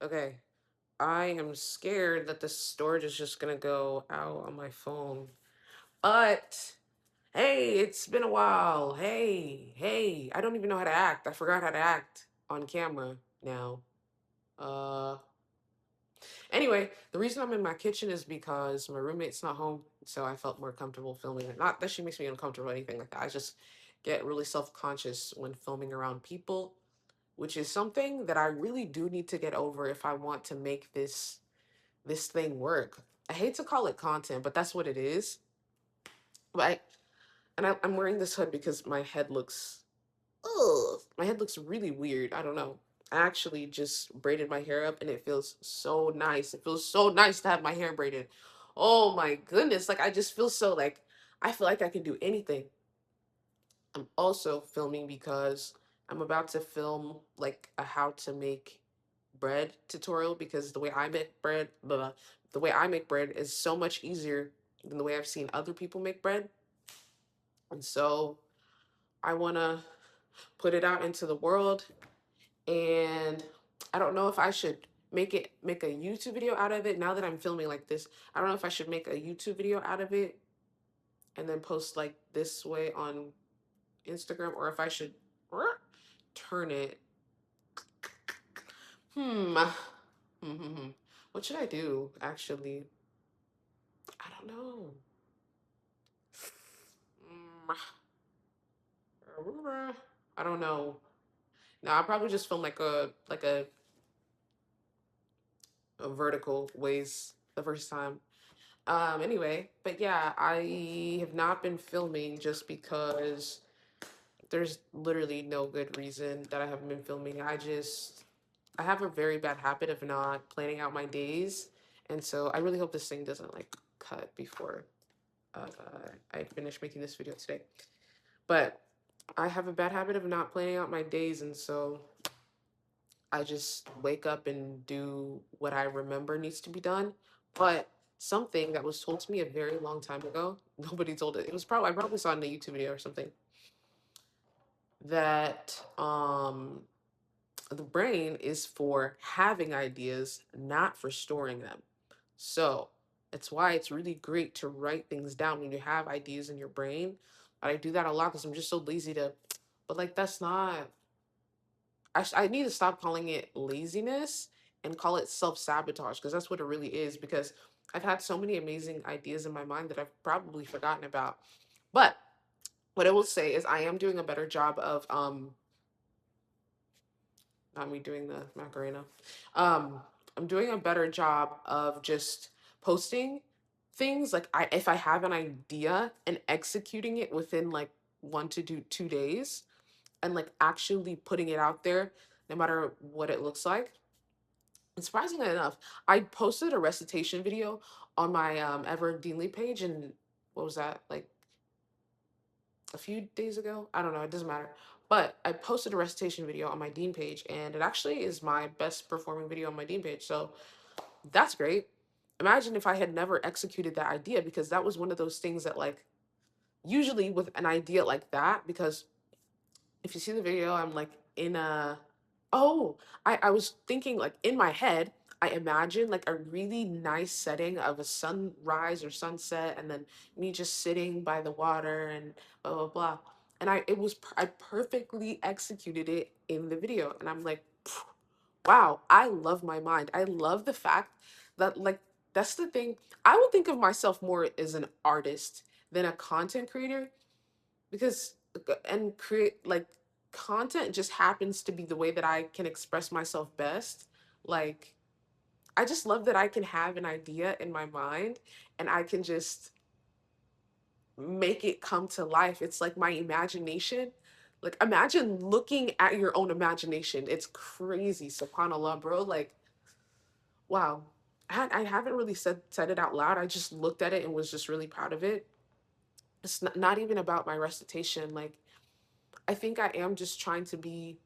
Okay. I am scared that the storage is just gonna go out on my phone. But hey, it's been a while. Hey, I don't even know how to act. I forgot how to act on camera now. Uh anyway, the reason I'm in my kitchen is because my roommate's not home, so I felt more comfortable filming it. Not that she makes me uncomfortable or anything like that. I just get really self-conscious when filming around people, which is something that I really do need to get over if I want to make this thing work. I hate to call it content, but that's what it is. But I'm wearing this hood because my head looks, ugh, my head looks really weird. I don't know. I actually just braided my hair up and it feels so nice. It feels so nice to have my hair braided. Oh my goodness. Like I just feel so like I feel like I can do anything. I'm also filming because I'm about to film like a how to make bread tutorial because the way I make bread, the way I make bread is so much easier than the way I've seen other people make bread. And so I want to put it out into the world, and I don't know if I should make a YouTube video out of it now that I'm filming like this. I don't know if I should make a YouTube video out of it and then post like this way on Instagram, or if I should turn it. Hmm. What should I do actually? I don't know. Mm, I don't know. No, I'll probably just film like a vertical ways the first time. Anyway, but yeah, I have not been filming just because there's literally no good reason that I haven't been filming. I have a very bad habit of not planning out my days, and so I really hope this thing doesn't like cut before uh, I finish making this video today. But I have a bad habit of not planning out my days, and so I just wake up and do what I remember needs to be done. But something that was told to me a very long time ago, nobody told it. It was probably I probably saw it in a YouTube video or something that the brain is for having ideas, not for storing them. So it's why it's really great to write things down when you have ideas in your brain. But I do that a lot because I'm just so lazy to. But like that's not. I need to stop calling it laziness and call it self sabotage because that's what it really is. Because I've had so many amazing ideas in my mind that I've probably forgotten about. But what I will say is I am doing a better job of not me doing the Macarena. Um, I'm doing a better job of just posting things like if I have an idea and executing it within like 1 to 2 days and like actually putting it out there no matter what it looks like. And surprisingly enough, I posted a recitation video on my Ever Deanly page, and what was that, like a few days ago? I don't know, it doesn't matter. But I posted a recitation video on my Dean page, and it actually is my best performing video on my Dean page. So that's great. Imagine if I had never executed that idea, because that was one of those things that, like, usually with an idea like that, because if you see the video, I'm like in a, oh, I was thinking like in my head, I imagined like a really nice setting of a sunrise or sunset, and then me just sitting by the water and blah blah blah. And I perfectly executed it in the video, and I'm like, wow, I love my mind. I love the fact that like that's the thing. I would think of myself more as an artist than a content creator, because and create like content just happens to be the way that I can express myself best. Like I just love that I can have an idea in my mind and I can just make it come to life. It's like my imagination. Like imagine looking at your own imagination. It's crazy, subhanallah, bro. Like wow. I haven't really said it out loud. I just looked at it and was just really proud of it. It's not even about my recitation. Like I think I am just trying to be.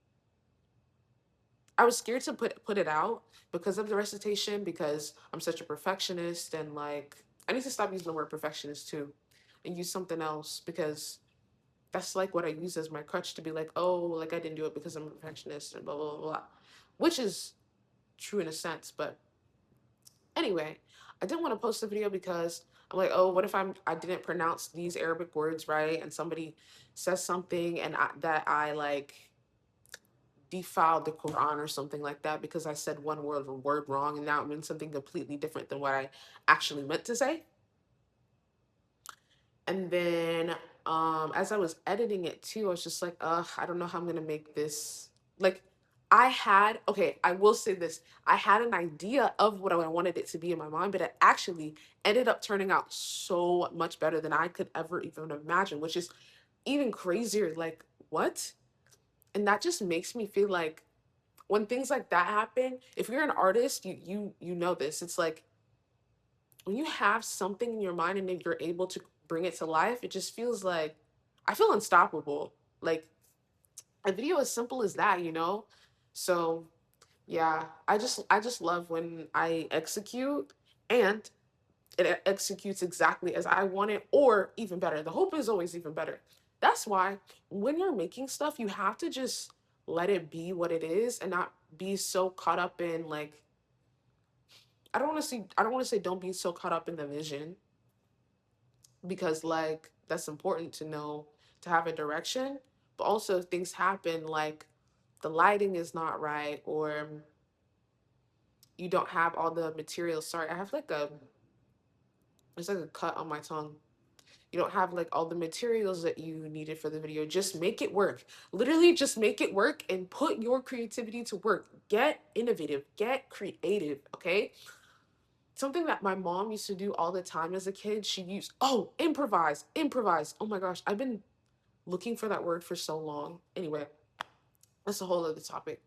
I was scared to put it out because of the recitation, because I'm such a perfectionist, and like I need to stop using the word perfectionist too and use something else, because that's like what I use as my crutch to be like, oh, like I didn't do it because I'm a perfectionist and blah blah blah, blah. Which is true in a sense. But anyway, I didn't want to post the video because I'm like, oh, what if I didn't pronounce these Arabic words right, and somebody says something and that I like defiled the Quran or something like that because I said one word wrong and now it means something completely different than what I actually meant to say. And then as I was editing it too, I was just like, I don't know how I'm gonna make this like I will say this. I had an idea of what I wanted it to be in my mind, but it actually ended up turning out so much better than I could ever even imagine, which is even crazier. Like, what? And that just makes me feel like when things like that happen, if you're an artist, you know this. It's like when you have something in your mind and then you're able to bring it to life, it just feels like I feel unstoppable. Like a video as simple as that, you know? So yeah, I just love when I execute and it executes exactly as I want it, or even better. The hope is always even better. That's why when you're making stuff, you have to just let it be what it is and not be so caught up in like I don't want to say don't be so caught up in the vision because like that's important to know to have a direction, but also if things happen like the lighting is not right or you don't have all the materials. Sorry, I have like a there's like a cut on my tongue. You don't have like all the materials that you needed for the video. Just make it work. Literally just make it work and put your creativity to work. Get innovative, get creative, okay? Something that my mom used to do all the time as a kid, she used, oh, improvise, improvise. Oh my gosh, I've been looking for that word for so long. Anyway, that's a whole other topic.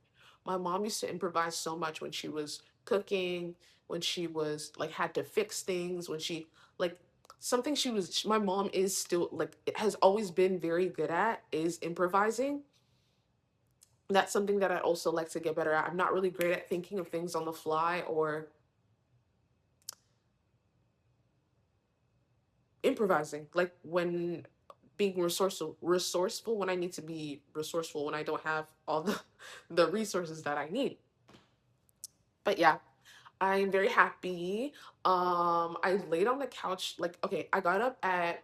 My mom used to improvise so much when she was cooking, when she was like had to fix things, when she like something my mom is still like has always been very good at is improvising. That's something that I also like to get better at. I'm not really great at thinking of things on the fly or improvising. Like when being resourceful when I need to be resourceful when I don't have all the resources that I need. But yeah, I'm very happy. I laid on the couch like okay, I got up at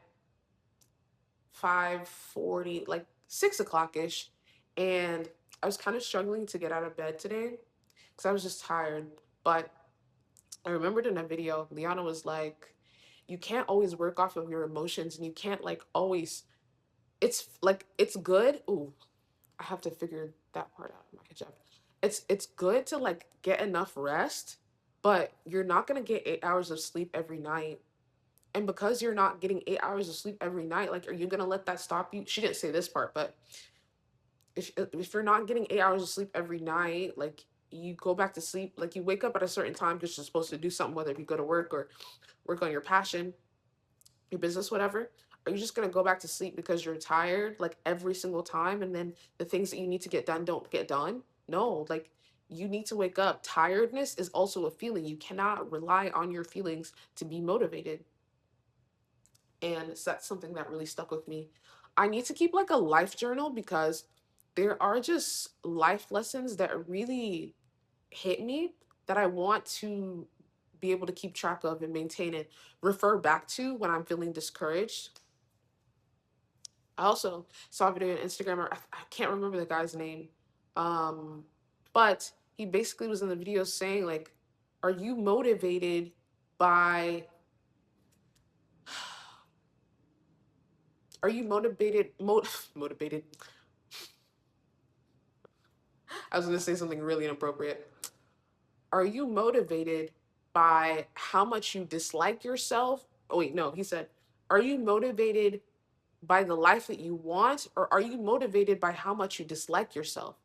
5:40, like 6 o'clock ish, and I was kind of struggling to get out of bed today because I was just tired. But I remembered in a video, Liana was like, you can't always work off of your emotions and you can't like always it's like it's good. Ooh, I have to figure that part out in my hijab. It's good to like get enough rest, but you're not gonna get 8 hours of sleep every night. And because you're not getting 8 hours of sleep every night, like, are you gonna let that stop you? She didn't say this part, but if you're not getting 8 hours of sleep every night, like you go back to sleep, like you wake up at a certain time because you're supposed to do something, whether you go to work or work on your passion, your business, whatever. Are you just gonna go back to sleep because you're tired, like every single time, and then the things that you need to get done don't get done? No, like you need to wake up. Tiredness is also a feeling. You cannot rely on your feelings to be motivated. And so that's something that really stuck with me. I need to keep like a life journal because there are just life lessons that really hit me that I want to be able to keep track of and maintain and refer back to when I'm feeling discouraged. I also saw a video on Instagram, or I can't remember the guy's name, um, but he basically was in the video saying like, "Are you motivated by? Are you motivated? I was gonna say something really inappropriate. Are you motivated by how much you dislike yourself? Oh wait, no, he said, are you motivated by the life that you want, or are you motivated by how much you dislike yourself?"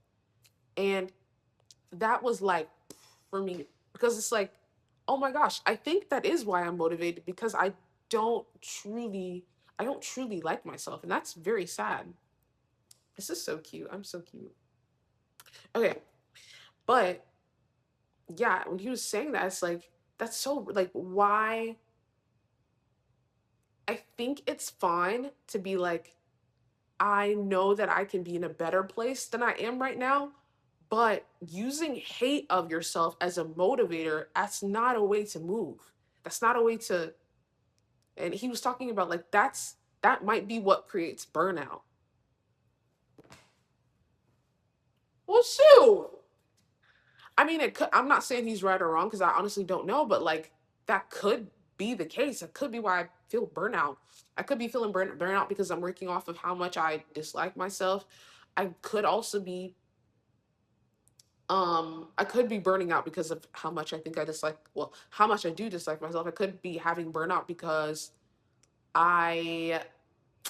And that was like for me because it's like, oh my gosh, I think that is why I'm motivated because don't truly I don't truly like myself, and that's very sad. This is so cute. I'm so cute. Okay, but yeah, when he was saying that, it's like that's so like why I think it's fine to be like, I know that I can be in a better place than I am right now, But using hate of yourself as a motivator, that's not a way to move. That's not a way to, and he was talking about like that might be what creates burnout. Well, shoot. I mean, it could, I'm not saying he's right or wrong because I honestly don't know, but like that could be the case. That could be why I feel burnout. I could be feeling burnout because I'm working off of how much I dislike myself. I could also be I could be burning out because of how much I think I dislike, well, how much I do dislike myself. I could be having burnout because I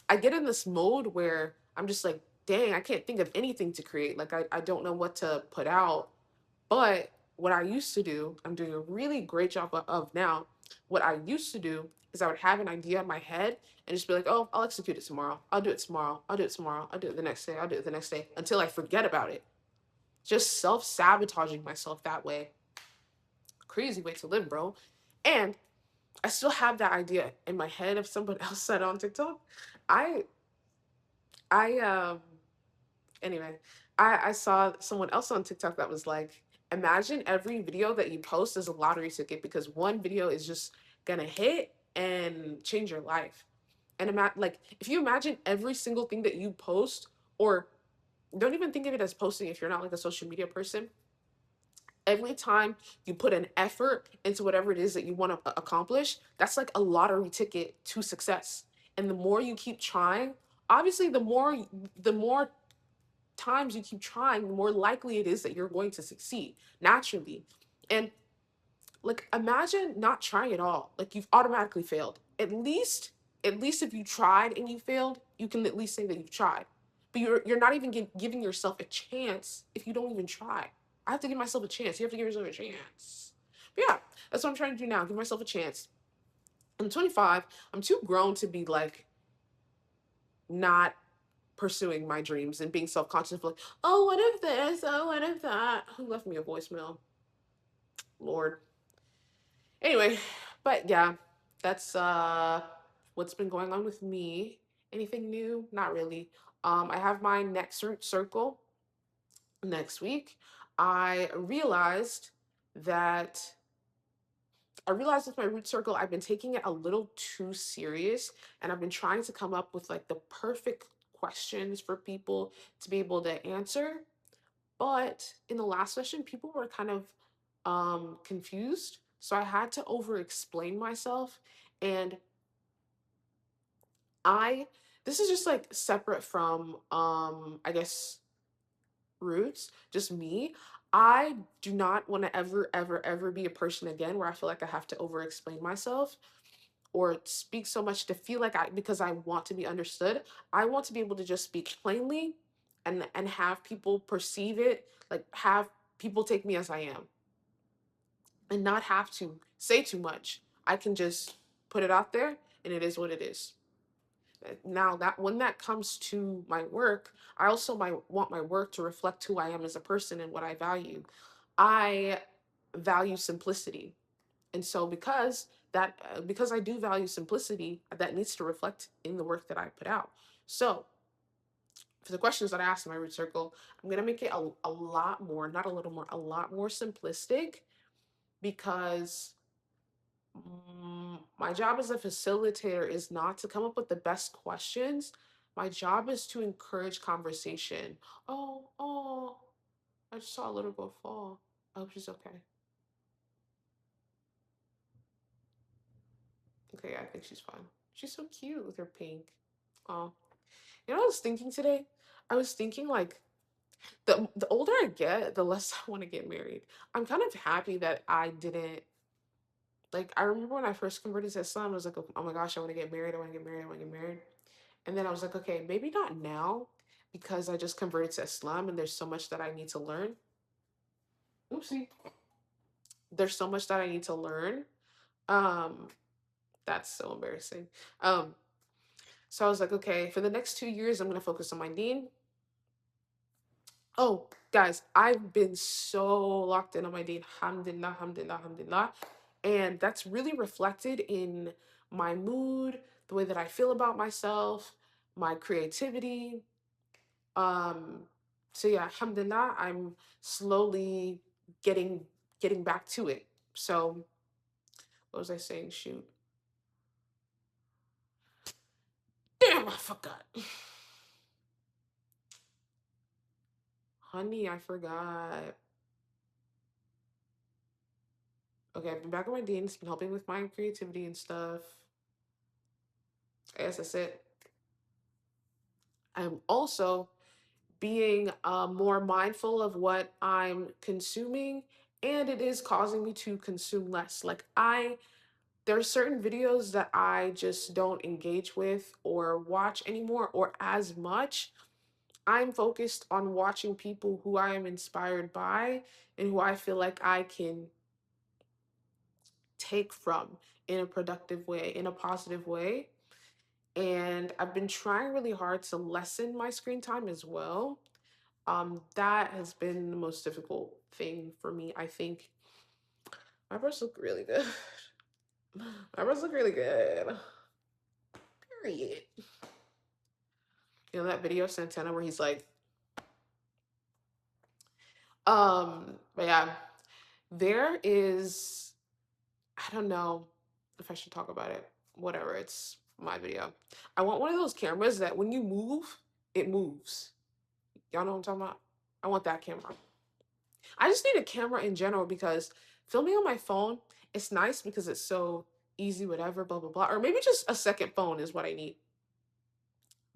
I get in this mode where I'm just like, dang, I can't think of anything to create. Like I don't know what to put out. But what I used to do, I'm doing a really great job of now. What I used to do is I would have an idea in my head and just be like, oh, I'll execute it tomorrow. I'll do it tomorrow. I'll do it tomorrow. I'll do it the next day. I'll do it the next day until I forget about it. Just self sabotaging myself that way. Crazy way to live, bro. And I still have that idea in my head if someone else said on TikTok. I I anyway, I saw someone else on TikTok that was like, imagine every video that you post is a lottery ticket because one video is just gonna hit and change your life. And like if you imagine every single thing that you post, or don't even think of it as posting if you're not like a social media person. Every time you put an effort into whatever it is that you want to accomplish, that's like a lottery ticket to success. And the more you keep trying, obviously the more times you keep trying, the more likely it is that you're going to succeed naturally. And like imagine not trying at all. Like you've automatically failed. At least if you tried and you failed, you can at least say that you've tried. But you're not even giving yourself a chance if you don't even try. I have to give myself a chance. You have to give yourself a chance. But yeah, that's what I'm trying to do now. Give myself a chance. I'm 25. I'm too grown to be like not pursuing my dreams and being self-conscious of like, oh, what if this? Oh, what if that? Who left me a voicemail? Lord. Anyway, but yeah, that's what's been going on with me. Anything new? Not really. I have my next root circle next week. I realized that I realized with my root circle, I've been taking it a little too serious, and I've been trying to come up with like the perfect questions for people to be able to answer. But in the last session, people were kind of confused. So I had to over explain myself. And I, this is just like separate from, I guess, roots, just me. I do not want to ever, ever, ever be a person again where I feel like I have to over explain myself or speak so much to feel like because I want to be understood. I want to be able to just speak plainly and have people perceive it, like have people take me as I am and not have to say too much. I can just put it out there and it is what it is. Now that when that comes to my work, I also want my work to reflect who I am as a person and what I value. I value simplicity. And so because I do value simplicity, that needs to reflect in the work that I put out. So for the questions that I asked in my root circle, I'm gonna make it a lot more, not a little more, a lot more simplistic because my job as a facilitator is not to come up with the best questions. My job is to encourage conversation. Oh, I just saw a little girl fall. I hope she's okay. Okay, I think she's fine. She's so cute with her pink. Oh, you know what I was thinking today? I was thinking like the older I get, the less I want to get married. I'm kind of happy that I didn't like. I remember when I first converted to Islam, I was like, oh my gosh, I want to get married. I want to get married. I want to get married. And then I was like, okay, maybe not now because I just converted to Islam and there's so much that I need to learn. Oopsie. There's so much that I need to learn. Um, that's so embarrassing. Um, so I was like, okay, for the next 2 years, I'm gonna focus on my deen. Oh, guys, I've been so locked in on my deen. Alhamdulillah, alhamdulillah, alhamdulillah. And that's really reflected in my mood, the way that I feel about myself, my creativity. Um, So yeah, alhamdulillah, I'm slowly getting getting back to it. So what was I saying? Shoot. Damn, I forgot. Honey, I forgot. Okay, I've been back on my dean. It's been helping with my creativity and stuff. I guess that's it. I'm also being more mindful of what I'm consuming, and it is causing me to consume less. Like there are certain videos that I just don't engage with or watch anymore or as much. I'm focused on watching people who I am inspired by and who I feel like I can take from in a productive way, in a positive way. And I've been trying really hard to lessen my screen time as well. That has been the most difficult thing for me. I think my breasts look really good. My breasts look really good. Period. You know that video of Santana where he's like, but yeah, there is, I don't know if I should talk about it. Whatever, it's my video. I want one of those cameras that when you move, it moves. Y'all know what I'm talking about? I want that camera. I just need a camera in general because filming on my phone, it's nice because it's so easy, whatever, blah, blah, blah. Or maybe just a second phone is what I need.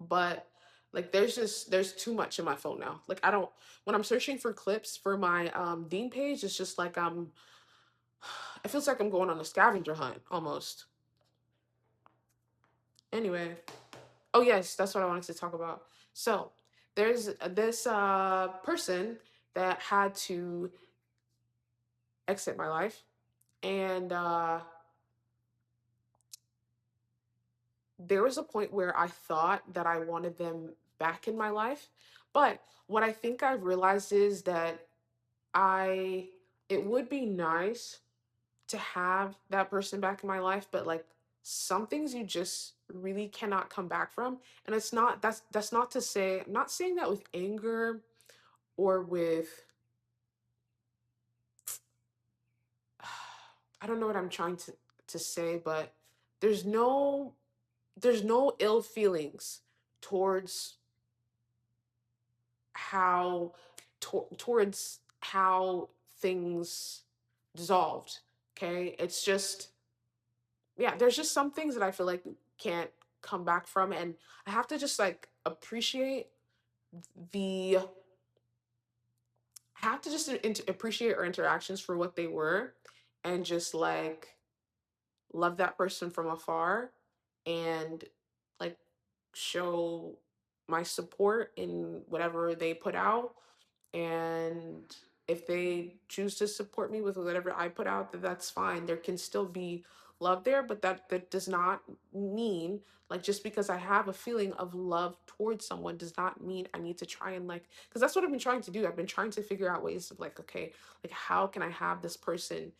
But like there's too much in my phone now. Like I don't when I'm searching for clips for my Dean page, it's just like it feels like I'm going on a scavenger hunt almost. Anyway, oh yes, that's what I wanted to talk about. So there's this person that had to exit my life, and there was a point where I thought that I wanted them back in my life. But what I think I've realized is that I it would be nice to have that person back in my life, but like some things you just really cannot come back from. And it's not that's not to say I'm not saying that with anger or with I don't know what I'm trying to say, but there's no there's no ill feelings towards how towards how things dissolved. Okay, it's just yeah, there's just some things that I feel like can't come back from, and I have to just like appreciate the I have to just appreciate our interactions for what they were, and just like love that person from afar, and like show my support in whatever they put out. And if they choose to support me with whatever I put out, then that's fine. There can still be love there, but that does not mean like just because I have a feeling of love towards someone does not mean I need to try and like because that's what I've been trying to do. I've been trying to figure out ways of like, okay, like how can I have this person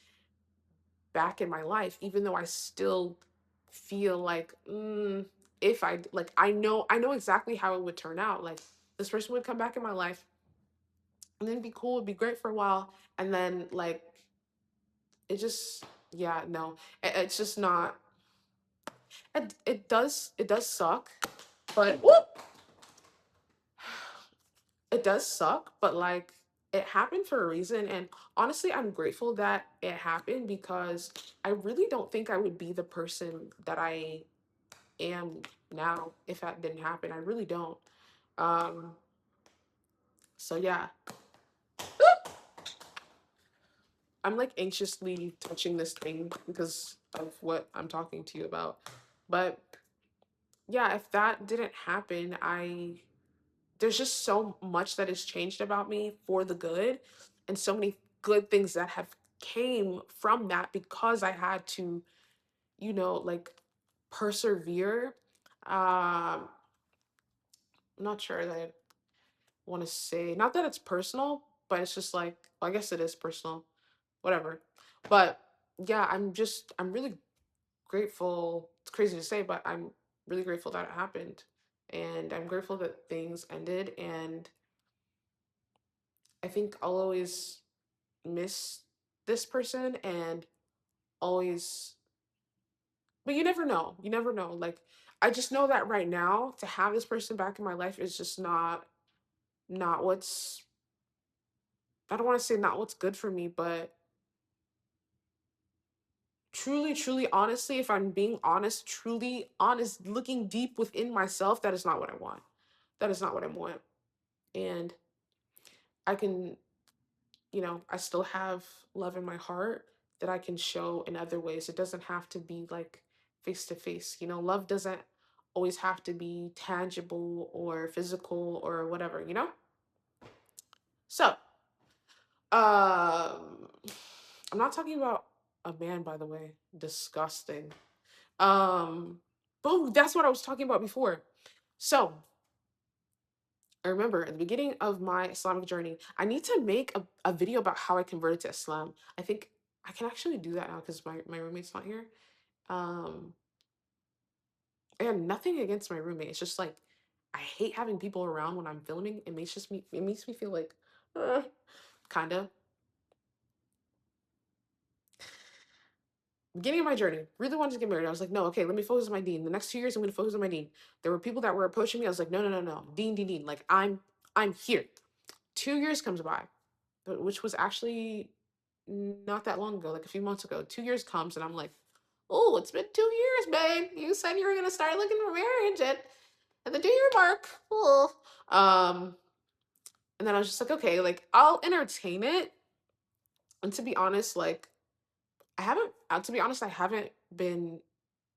back in my life, even though I still feel like if I like I know exactly how it would turn out. Like this person would come back in my life and then be cool, it'd be great for a while, and then like it just yeah, no. It's just not it does suck, but whoop, it does suck, but like it happened for a reason. And honestly, I'm grateful that it happened because I really don't think I would be the person that I am now if that didn't happen. I really don't. Um, so yeah, I'm like anxiously touching this thing because of what I'm talking to you about. But yeah, if that didn't happen, I there's just so much that has changed about me for the good and so many good things that have came from that because I had to, like persevere. I'm not sure that I want to say, not that it's personal, but it's just like, well, I guess it is personal, whatever. But yeah, I'm really grateful. It's crazy to say, but I'm really grateful that it happened. And I'm grateful that things ended. And I think I'll always miss this person and always, but you never know. You never know. Like, I just know that right now to have this person back in my life is just not what's, I don't want to say not what's good for me, but truly, truly, honestly, if I'm being honest, truly honest, looking deep within myself, that is not what I want. That is not what I want. And I can, I still have love in my heart that I can show in other ways. It doesn't have to be like face to face. Love doesn't always have to be tangible or physical or whatever, you know? So, um, I'm not talking about a man, by the way. Disgusting. Um, oh, that's what I was talking about before. So, I remember at the beginning of my Islamic journey, I need to make a video about how I converted to Islam. I think I can actually do that now because my roommate's not here. Um, and nothing against my roommate. It's just like I hate having people around when I'm filming. It makes me feel like kinda. Beginning of my journey, really wanted to get married. I was like, no, okay, let me focus on my deen. The next 2 years, I'm gonna focus on my deen. There were people that were approaching me. I was like, no, no, no, no, deen, deen, deen. Like I'm here. 2 years comes by, which was actually not that long ago, like a few months ago. 2 years comes, and I'm like, oh, it's been 2 years, babe. You said you were gonna start looking for marriage at the 2 year mark. Oh. Um, and then I was just like, okay, like I'll entertain it. And to be honest, like to be honest, I haven't been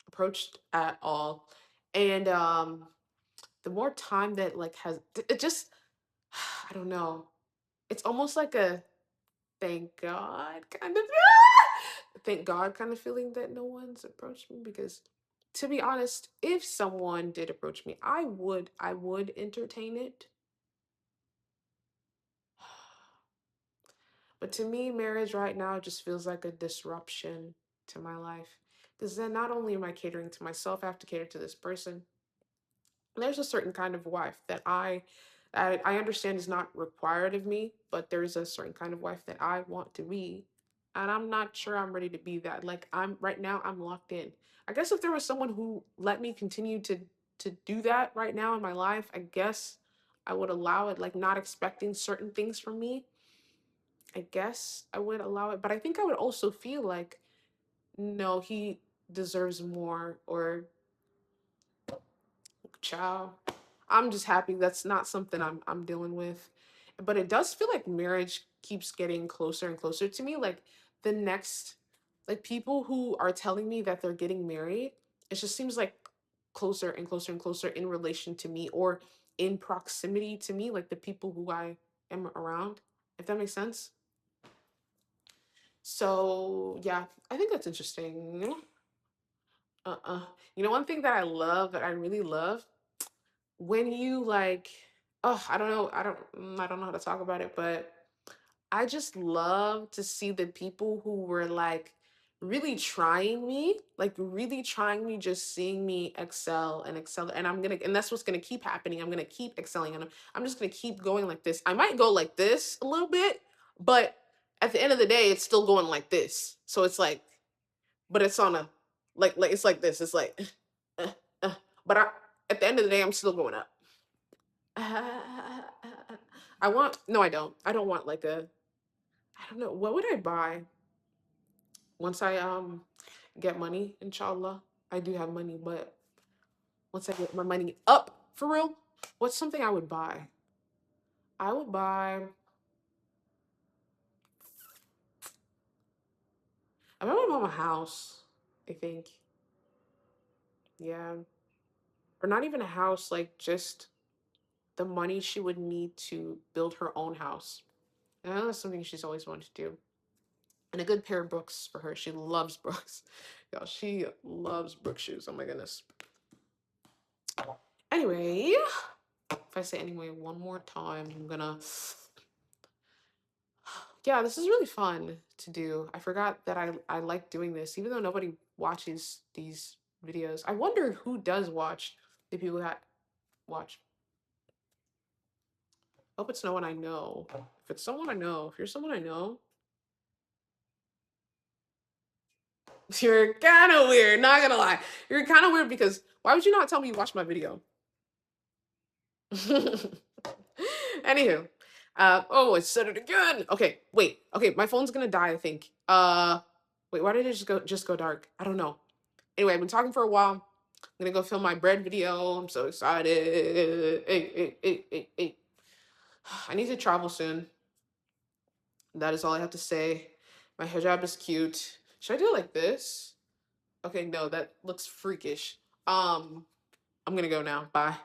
approached at all. And the more time that like has it just I don't know. It's almost like a thank God kind of thank God kind of feeling that no one's approached me because to be honest, if someone did approach me, I would entertain it. But to me, marriage right now just feels like a disruption to my life. Because then not only am I catering to myself, I have to cater to this person. There's a certain kind of wife that I understand is not required of me, but there's a certain kind of wife that I want to be. And I'm not sure I'm ready to be that. Like I'm right now I'm locked in. I guess if there was someone who let me continue to do that right now in my life, I guess I would allow it, like not expecting certain things from me. I guess I would allow it, but I think I would also feel like no, he deserves more or child. I'm just happy that's not something I'm dealing with. But it does feel like marriage keeps getting closer and closer to me. Like the next like people who are telling me that they're getting married, it just seems like closer and closer and closer in relation to me or in proximity to me, like the people who I am around, if that makes sense. So yeah, I think that's interesting. Uh-uh. One thing that I love, that I really love, when you like, oh, I don't know, I don't know how to talk about it, but I just love to see the people who were like really trying me, just seeing me excel and excel. And and that's what's gonna keep happening. I'm gonna keep excelling and I'm just gonna keep going like this. I might go like this a little bit, but at the end of the day, it's still going like this. So it's like, but it's on a like it's like this. It's like, uh, uh, but at the end of the day, I'm still going up. I want no, I don't. I don't want like I don't know. What would I buy once I get money, inshallah? I do have money, but once I get my money up for real, what's something I would buy? I would buy I buy my mom a house, I think. Yeah. Or not even a house, like just the money she would need to build her own house. And I know that's something she's always wanted to do. And a good pair of Brooks for her. She loves Brooks. Y'all, she loves Brooks shoes. Oh my goodness. Anyway, if I say anyway one more time, I'm gonna. Yeah, this is really fun to do. I forgot that I like doing this, even though nobody watches these videos. I wonder who does watch the people that watch. Hope it's no one I know. If it's someone I know, if you're someone I know, you're kind of weird. Not gonna lie, you're kind of weird because why would you not tell me you watched my video? Anywho, oh, I said it again. Okay, wait. Okay, my phone's gonna die, I think. Wait, why did it just go dark? I don't know. Anyway, I've been talking for a while. I'm gonna go film my bread video. I'm so excited. Hey. I need to travel soon. That is all I have to say. My hijab is cute. Should I do it like this? Okay, no, that looks freakish. I'm gonna go now. Bye.